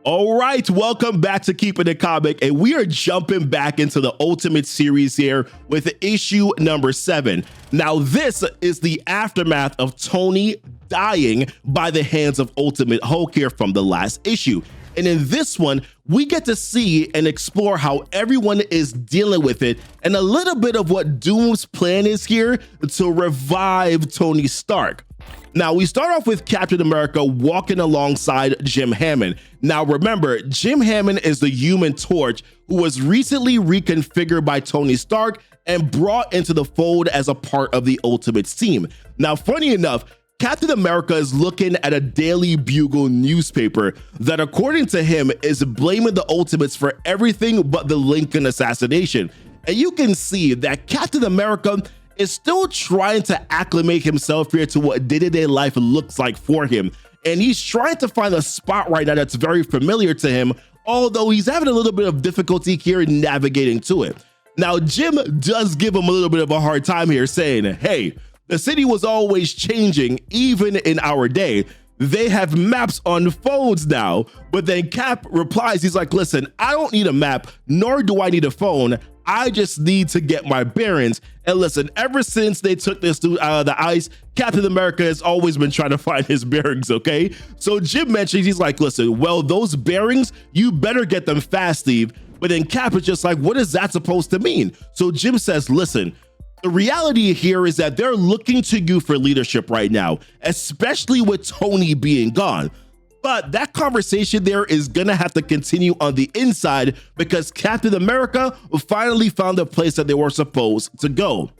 All right, welcome back to Keepin the Comic, and we are jumping back into the Ultimate series here with issue number 7. Now, this is the aftermath of Tony dying by the hands of Ultimate Hulk here from the last issue. And in this one, we get to see and explore how everyone is dealing with it and a little bit of what Doom's plan is here to revive Tony Stark. Now, we start off with Captain America walking alongside Jim Hammond. Now, remember, Jim Hammond is the Human Torch who was recently reconfigured by Tony Stark and brought into the fold as a part of the Ultimates team. Now, funny enough, Captain America is looking at a Daily Bugle newspaper that, according to him, is blaming the Ultimates for everything but the Lincoln assassination. And you can see that Captain America is still trying to acclimate himself here to what day-to-day life looks like for him. And he's trying to find a spot right now that's very familiar to him, although he's having a little bit of difficulty here navigating to it. Now, Jim does give him a little bit of a hard time here, saying, hey, the city was always changing, even in our day. They have maps on phones now. But then Cap replies, he's like, listen, I don't need a map, nor do I need a phone. I just need to get my bearings. And listen, ever since they took this dude out of the ice, Captain America has always been trying to find his bearings, okay? So Jim mentions, he's like, listen, well, those bearings, you better get them fast, Steve. But then Cap is just like, what is that supposed to mean? So Jim says, listen, the reality here is that they're looking to you for leadership right now, especially with Tony being gone. But that conversation there is gonna have to continue on the inside because Captain America finally found a place that they were supposed to go.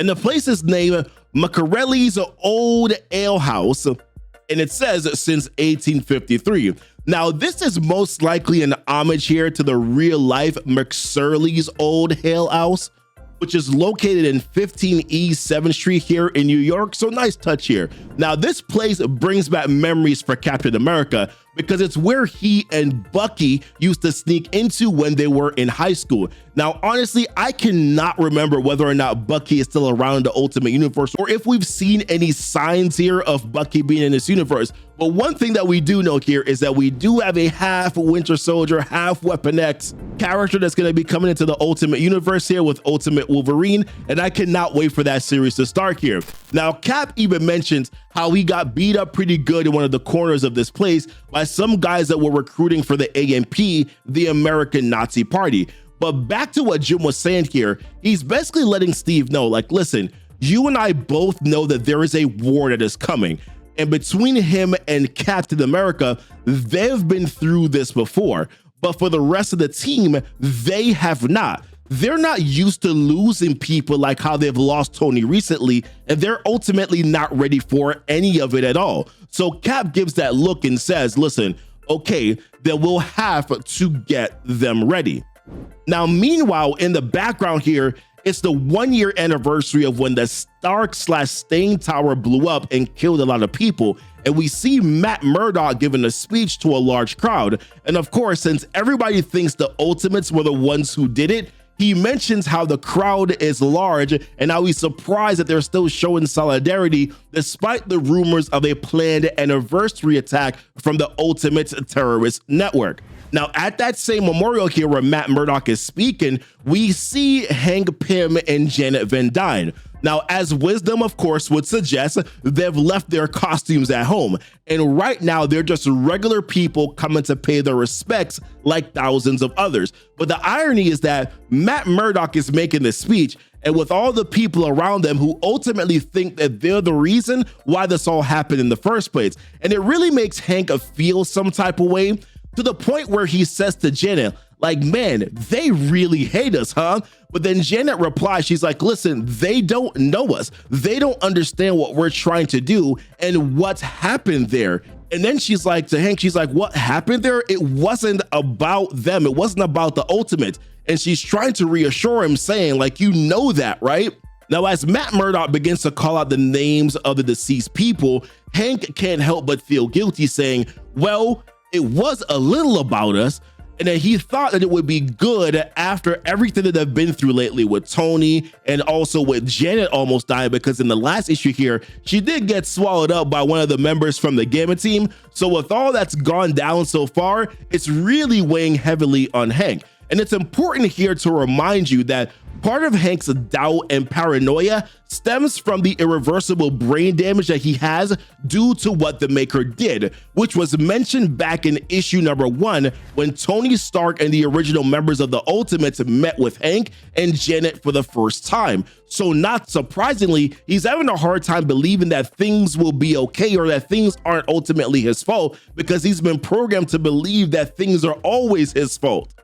And the place is named Machiavelli's Old Ale House, and it says since 1853. Now, this is most likely an homage here to the real life McSorley's Old Ale House, which is located in 15 East 7th Street here in New York. So nice touch here. Now, this place brings back memories for Captain America because it's where he and Bucky used to sneak into when they were in high school. Now, honestly, I cannot remember whether or not Bucky is still around in the Ultimate Universe or if we've seen any signs here of Bucky being in this universe. But one thing that we do know here is that we do have a half Winter Soldier, half Weapon X character that's going to be coming into the Ultimate Universe here with Ultimate Wolverine, and I cannot wait for that series to start here. Now, Cap even mentions how he got beat up pretty good in one of the corners of this place by some guys that were recruiting for the ANP, the American Nazi Party. But back to what Jim was saying here, he's basically letting Steve know, like, listen, you and I both know that there is a war that is coming. And between him and Captain America, they've been through this before. But for the rest of the team, they have not. They're not used to losing people like how they've lost Tony recently, and they're ultimately not ready for any of it at all. So Cap gives that look and says, listen, okay, then we'll have to get them ready. Now, meanwhile, in the background here, it's the 1-year anniversary of when the Stark/Stain Tower blew up and killed a lot of people. And we see Matt Murdock giving a speech to a large crowd. And of course, since everybody thinks the Ultimates were the ones who did it, he mentions how the crowd is large and how he's surprised that they're still showing solidarity despite the rumors of a planned anniversary attack from the Ultimate terrorist network. Now, at that same memorial here where Matt Murdock is speaking, we see Hank Pym and Janet Van Dyne. Now, as wisdom, of course, would suggest, they've left their costumes at home. And right now, they're just regular people coming to pay their respects like thousands of others. But the irony is that Matt Murdock is making this speech, and with all the people around them who ultimately think that they're the reason why this all happened in the first place. And it really makes Hank feel some type of way, to the point where he says to Janet, like, man, they really hate us, huh? But then Janet replies, she's like, listen, they don't know us. They don't understand what we're trying to do and what's happened there. And then she's like, to Hank, she's like, what happened there? It wasn't about them. It wasn't about the Ultimate. And she's trying to reassure him, saying, like, you know that, right? Now, as Matt Murdock begins to call out the names of the deceased people, Hank can't help but feel guilty, saying, well, it was a little about us. And then he thought that it would be good after everything that they've been through lately with Tony and also with Janet almost dying, because in the last issue here, she did get swallowed up by one of the members from the Gamma team. So with all that's gone down so far, it's really weighing heavily on Hank. And it's important here to remind you that part of Hank's doubt and paranoia stems from the irreversible brain damage that he has due to what the Maker did, which was mentioned back in issue number 1 when Tony Stark and the original members of the Ultimates met with Hank and Janet for the first time. So not surprisingly, he's having a hard time believing that things will be okay or that things aren't ultimately his fault, because he's been programmed to believe that things are always his fault.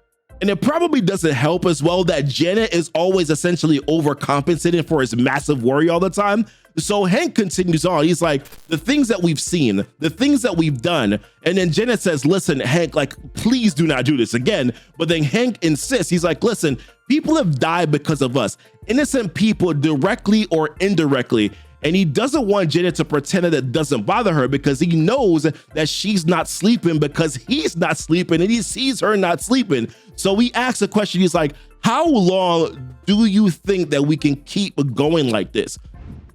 And it probably doesn't help as well that Janet is always essentially overcompensating for his massive worry all the time. So Hank continues on. He's like, the things that we've seen, the things that we've done. And then Janet says, listen, Hank, like, please do not do this again. But then Hank insists. He's like, listen, people have died because of us. Innocent people, directly or indirectly. And he doesn't want Janet to pretend that it doesn't bother her, because he knows that she's not sleeping because he's not sleeping and he sees her not sleeping. So he asks a question. He's like, how long do you think that we can keep going like this?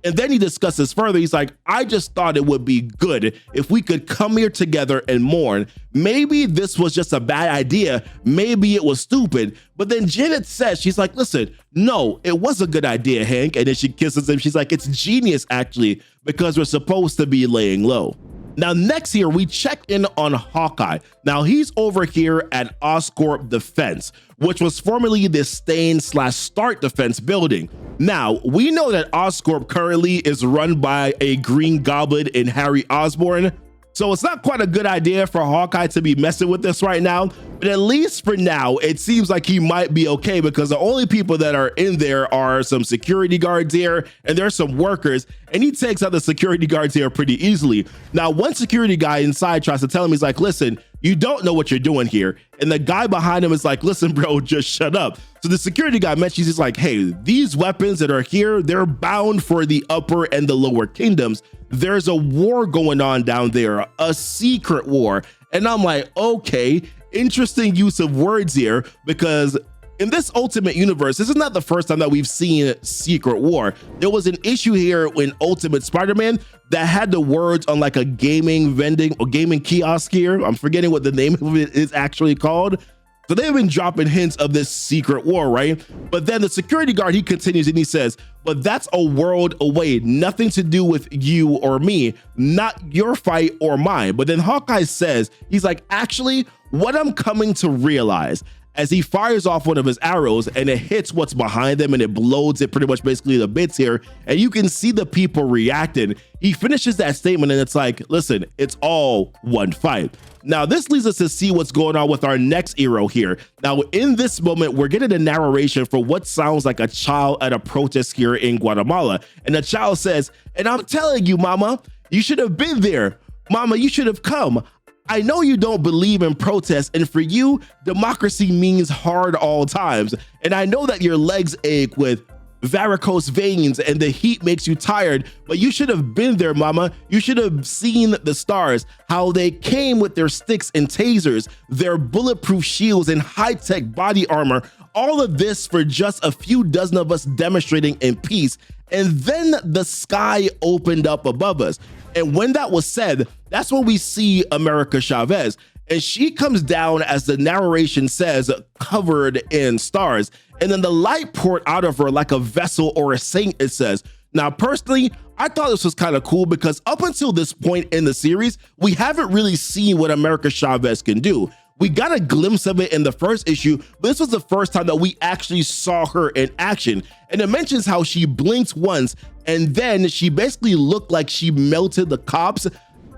And then he discusses further. He's like, I just thought it would be good if we could come here together and mourn. Maybe this was just a bad idea. Maybe it was stupid. But then Janet says, she's like, listen, no, it was a good idea, Hank. And then she kisses him. She's like, it's genius, actually, because we're supposed to be laying low. Now, next here, we check in on Hawkeye. Now, he's over here at Oscorp Defense, which was formerly the Stain/Start Defense building. Now, we know that Oscorp currently is run by a Green Goblin in Harry Osborn, so it's not quite a good idea for Hawkeye to be messing with this right now, but at least for now, it seems like he might be okay, because the only people that are in there are some security guards here, and there's some workers, and he takes out the security guards here pretty easily. Now, one security guy inside tries to tell him, he's like, listen, you don't know what you're doing here. And the guy behind him is like, listen, bro, just shut up. So the security guy mentions, he's like, hey, these weapons that are here, they're bound for the upper and the lower kingdoms. There's a war going on down there, a secret war. And I'm like, okay, interesting use of words here, because in this Ultimate Universe, this is not the first time that we've seen Secret War. There was an issue here in Ultimate Spider-Man that had the words on like a gaming vending or gaming kiosk here. I'm forgetting what the name of it is actually called. So they've been dropping hints of this secret war, right? But then the security guard, he continues and he says, but that's a world away, nothing to do with you or me, not your fight or mine. But then Hawkeye says, he's like, actually, what I'm coming to realize, as he fires off one of his arrows and it hits what's behind them and it blows it pretty much basically to bits here, and you can see the people reacting. He finishes that statement and it's like, listen, it's all one fight. Now, this leads us to see what's going on with our next hero here. Now, in this moment, we're getting a narration for what sounds like a child at a protest here in Guatemala. And the child says, and I'm telling you, mama, you should have been there. Mama, you should have come. I know you don't believe in protest, and for you, democracy means hard all times. And I know that your legs ache with varicose veins and the heat makes you tired, but you should have been there, mama. You should have seen the stars, how they came with their sticks and tasers, their bulletproof shields and high-tech body armor. All of this for just a few dozen of us demonstrating in peace. And then the sky opened up above us. And when that was said, that's when we see America Chavez. And she comes down, as the narration says, covered in stars. And then the light poured out of her like a vessel or a saint, it says. Now, personally, I thought this was kind of cool, because up until this point in the series, we haven't really seen what America Chavez can do. We got a glimpse of it in the first issue, but this was the first time that we actually saw her in action. And it mentions how she blinked once, and then she basically looked like she melted the cops.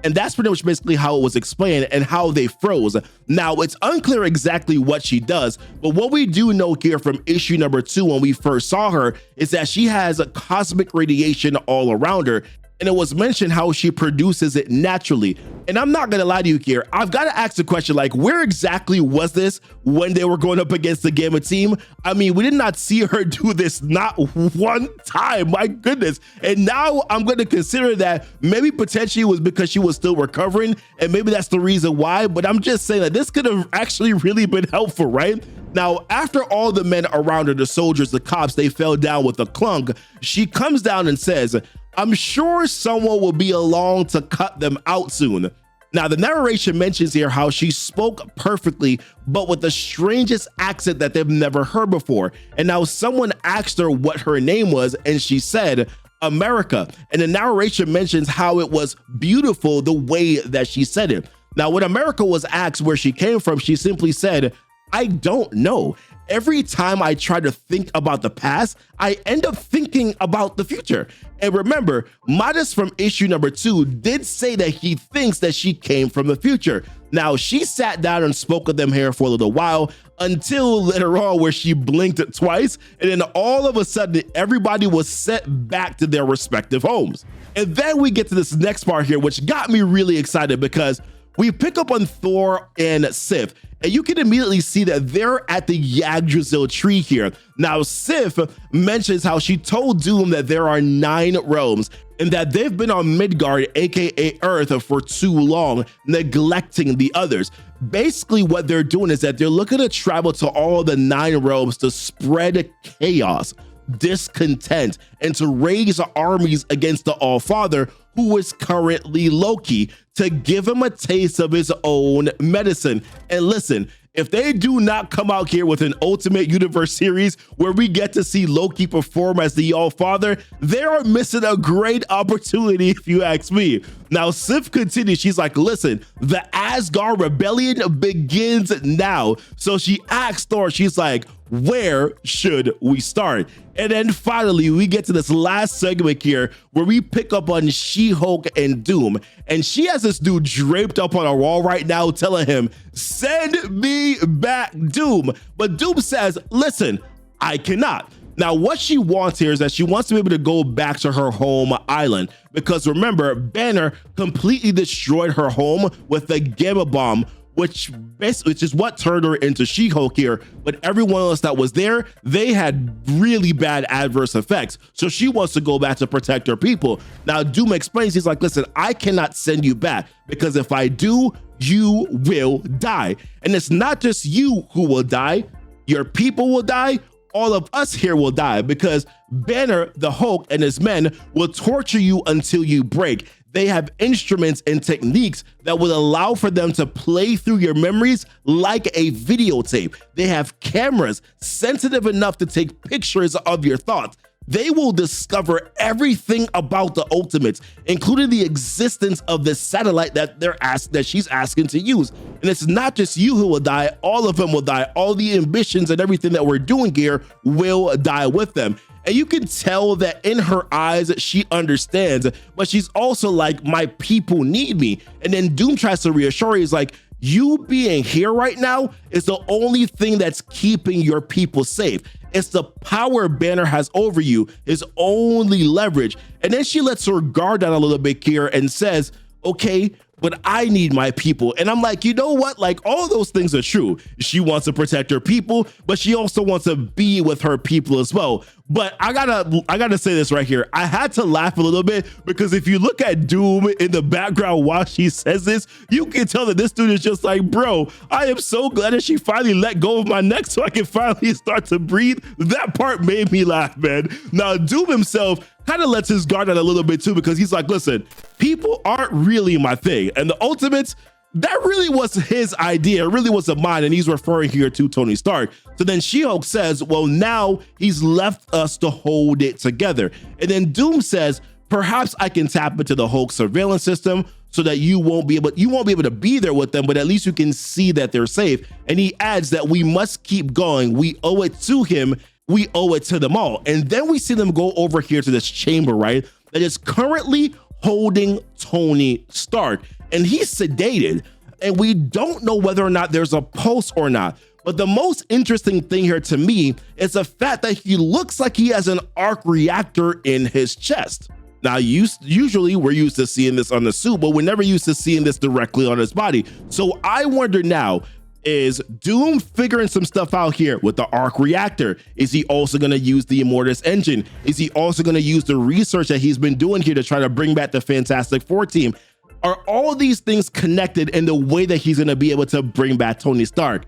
And that's pretty much basically how it was explained and how they froze. Now, it's unclear exactly what she does, but what we do know here from issue number 2 when we first saw her is that she has a cosmic radiation all around her. and it was mentioned how she produces it naturally. And I'm not gonna lie to you here, I've got to ask the question, like, where exactly was this when they were going up against the Gamma team? I mean, we did not see her do this not one time, my goodness. And now I'm going to consider that maybe potentially it was because she was still recovering, and maybe that's the reason why, but I'm just saying that this could have actually really been helpful, right? Now, after all the men around her, the soldiers, the cops, they fell down with a clunk, she comes down and says, "I'm sure someone will be along to cut them out soon." Now, the narration mentions here how she spoke perfectly, but with the strangest accent that they've never heard before. And now someone asked her what her name was, and she said, "America." And the narration mentions how it was beautiful the way that she said it. Now, when America was asked where she came from, she simply said, "I don't know. Every time I try to think about the past, I end up thinking about the future." And remember, Modest from issue number 2 did say that he thinks that she came from the future. Now, she sat down and spoke with them here for a little while until later on where she blinked twice, and then all of a sudden, everybody was sent back to their respective homes. And then we get to this next part here, which got me really excited because we pick up on Thor and Sif, and you can immediately see that they're at the Yggdrasil tree here. Now, Sif mentions how she told Doom that there are 9 realms and that they've been on Midgard, aka Earth, for too long, neglecting the others. Basically, what they're doing is that they're looking to travel to all the 9 realms to spread chaos, discontent, and to raise armies against the All-Father, who is currently Loki, to give him a taste of his own medicine. And listen, if they do not come out here with an Ultimate Universe series where we get to see Loki perform as the All-Father, they are missing a great opportunity, if you ask me. Now, Sif continues, she's like, "Listen, the Asgard rebellion begins now." So she asks Thor, she's like, "Where should we start?" And then finally, we get to this last segment here where we pick up on She-Hulk and Doom. And she has this dude draped up on a wall right now telling him, "Send me back, Doom." But Doom says, "Listen, I cannot." Now, what she wants here is that she wants to be able to go back to her home island, because remember, Banner completely destroyed her home with the Gamma Bomb, which is what turned her into She-Hulk here. But everyone else that was there, they had really bad adverse effects. So she wants to go back to protect her people. Now, Doom explains, he's like, "Listen, I cannot send you back, because if I do, you will die. And it's not just you who will die, your people will die, all of us here will die, because Banner, the Hulk, and his men will torture you until you break. They have instruments and techniques that will allow for them to play through your memories like a videotape. They have cameras sensitive enough to take pictures of your thoughts. They will discover everything about the Ultimates, including the existence of this satellite that she's asking to use. And it's not just you who will die, all of them will die. All the ambitions and everything that we're doing here will die with them." And you can tell that in her eyes, she understands, but she's also like, "My people need me." And then Doom tries to reassure her, he's like, "You being here right now is the only thing that's keeping your people safe. It's the power Banner has over you, his only leverage." And then she lets her guard down a little bit here and says, "Okay, but I need my people." And I'm like, you know what? Like, all those things are true. She wants to protect her people, but she also wants to be with her people as well. But I gotta say this right here. I had to laugh a little bit, because if you look at Doom in the background while she says this, you can tell that this dude is just like, "Bro, I am so glad that she finally let go of my neck so I can finally start to breathe." That part made me laugh, man. Now, Doom himself kind of lets his guard down a little bit too, because he's like, "Listen, people aren't really my thing. And the Ultimates, that really was his idea. It really wasn't mine." And he's referring here to Tony Stark. So then She-Hulk says, "Well, now he's left us to hold it together." And then Doom says, "Perhaps I can tap into the Hulk surveillance system so that you won't be able to be there with them, but at least you can see that they're safe." And he adds that we must keep going. We owe it to him. We owe it to them all. And then we see them go over here to this chamber, right, that is currently holding Tony Stark. And he's sedated, and we don't know whether or not there's a pulse or not. But the most interesting thing here to me is the fact that he looks like he has an arc reactor in his chest. Now, usually we're used to seeing this on the suit, but we're never used to seeing this directly on his body. So I wonder now, is Doom figuring some stuff out here with the arc reactor? Is he also going to use the Immortus engine? Is he also going to use the research that he's been doing here to try to bring back the Fantastic Four team? Are all these things connected in the way that he's going to be able to bring back Tony Stark?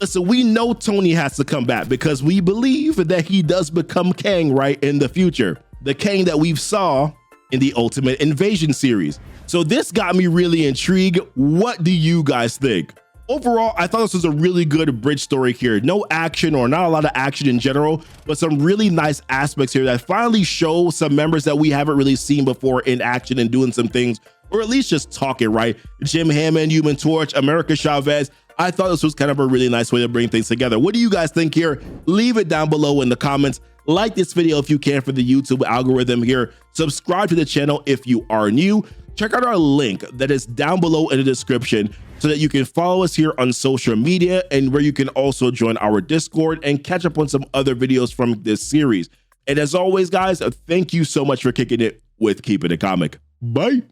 So we know Tony has to come back because we believe that he does become Kang right in the future. The Kang that we've saw in the Ultimate Invasion series. So this got me really intrigued. What do you guys think? Overall, I thought this was a really good bridge story here. No action, or not a lot of action in general, but some really nice aspects here that finally show some members that we haven't really seen before in action and doing some things, or at least just talking, right? Jim Hammond, Human Torch, America Chavez. I thought this was kind of a really nice way to bring things together. What do you guys think here? Leave it down below in the comments. Like this video if you can for the YouTube algorithm here. Subscribe to the channel if you are new. Check out our link that is down below in the description so that you can follow us here on social media, and where you can also join our Discord and catch up on some other videos from this series. And as always, guys, thank you so much for kicking it with Keepin' It Comic. Bye.